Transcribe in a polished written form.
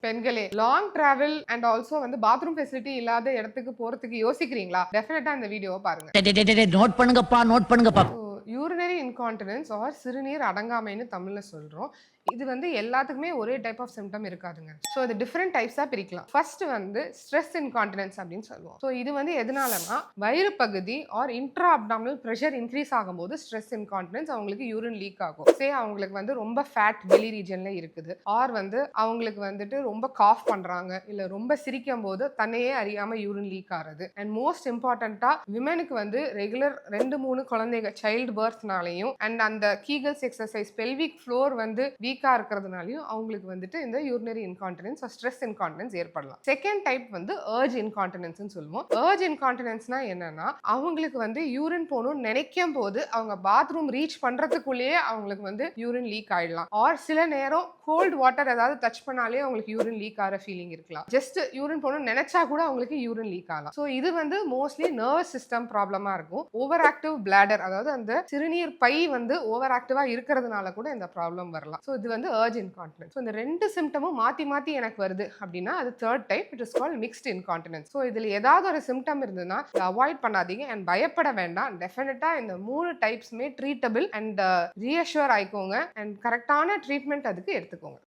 பெண்களே long travel and also வந்து bathroom facility இல்லாத இடத்துக்கு போறதுக்கு யோசிக்கிறீங்களா? டெஃபினட்டா இந்த வீடியோவை பாருங்க. நோட் பண்ணுங்கப்பா நோட் பண்ணுங்கப்பா. யூரினரி இன்கான்டினன்ஸ் ஆர் சிறுநீர் அடங்காமைன்னு தமிழ்ல சொல்றோம். இது வந்து எல்லாத்துக்குமே ஒரே டைப் ஆஃப் சிம்டம் இருக்காதுங்க. ஸோ இது டிஃப்ரெண்ட் டைப்ஸா பிரிக்கலாம். ஃபர்ஸ்ட் வந்து ஸ்ட்ரெஸ் இன்கான்டினன்ஸ் அப்படின்னு சொல்லுவோம். ஸோ இது வந்து எதனாலனா வயிறு பகுதி or intra abdominal pressure increase ஆகும்போது ஸ்ட்ரெஸ் இன்கான்டினன்ஸ் அவங்களுக்கு யூரின் லீக் ஆகும். அவங்களுக்கு வந்து ரொம்ப ஃபேட் பெலி ரீஜன்ல இருக்குது, ஆர் வந்து அவங்களுக்கு வந்துட்டு ரொம்ப காஃப் பண்றாங்க, இல்ல ரொம்ப சிரிக்கும் போது தன்னையே அறியாம யூரின் லீக் ஆகுது. அண்ட் மோஸ்ட் இம்பார்ட்டண்டா விமெனுக்கு வந்து ரெகுலர் 2-3 குழந்தைங்க சைல்டு பர்த்னாலையும் அண்ட் அந்த கீகல்ஸ் எக்ஸசைஸ் பெல்விக் ஃப்ளோர் வந்து வீக்கா இருக்கிறதுனாலையும் அவங்களுக்கு வந்துட்டு இந்த யூரினரி இன்கான்டினன்ஸ் ஸ்ட்ரெஸ் இன்கான்டினன்ஸ் ஏற்படலாம். செகண்ட் டைப் வந்து அர்ஜ் இன்கான்டினன்ஸ் சொல்லுவோம். அர்ஜ் இன்கான்டினன்ஸ்னா என்னன்னா அவங்களுக்கு வந்து யூரின் போகணும்னு நினைக்கும் போது அவங்க பாத்ரூம் ரீச் பண்றதுக்குள்ளேயே அவங்களுக்கு வந்து யூரின் லீக் ஆயிடலாம். ஆர் சில நேரம் கோல்ட் வாட்டர் ஏதாவது டச் பண்ணாலே அவங்களுக்கு யூரின் லீக் ஆகிற ஃபீலிங் இருக்கலாம். ஜஸ்ட் யூரின் போகணும்னு நினைச்சா கூட அவங்களுக்கு யூரின் லீக் ஆகலாம். ஸோ இது வந்து மோஸ்ட்லி நர்வஸ் சிஸ்டம் ப்ராப்ளமா இருக்கும். ஓவர் ஆக்டிவ் பிளாடர், அதாவது அந்த சிறுநீர் பை வந்து ஓவர் ஆக்டிவா இருக்கிறதுனால கூட இந்த ப்ராப்ளம் வரலாம். ஸோ இது வந்து அர்ஜ் இன்கான்டினன்ஸ். ஸோ இந்த ரெண்டு சிம்டமும் மாத்தி மாத்தி எனக்கு வருது அப்படின்னா அது third type. It is called mixed incontinence. So இதுல ஏதாவது ஒரு சிம்டம் இருந்ததுன்னா அவாய்ட் பண்ணாதீங்க அண்ட் பயப்பட வேண்டாம். டெஃபினட்டா இந்த 3 டைப்ஸ்மே ட்ரீட்டபிள் அண்ட் ரீஅஷ்யூர் ஆயிக்கோங்க அண்ட் கரெக்டான ட்ரீட்மெண்ட் அதுக்கு எடுத்துக்கோங்க.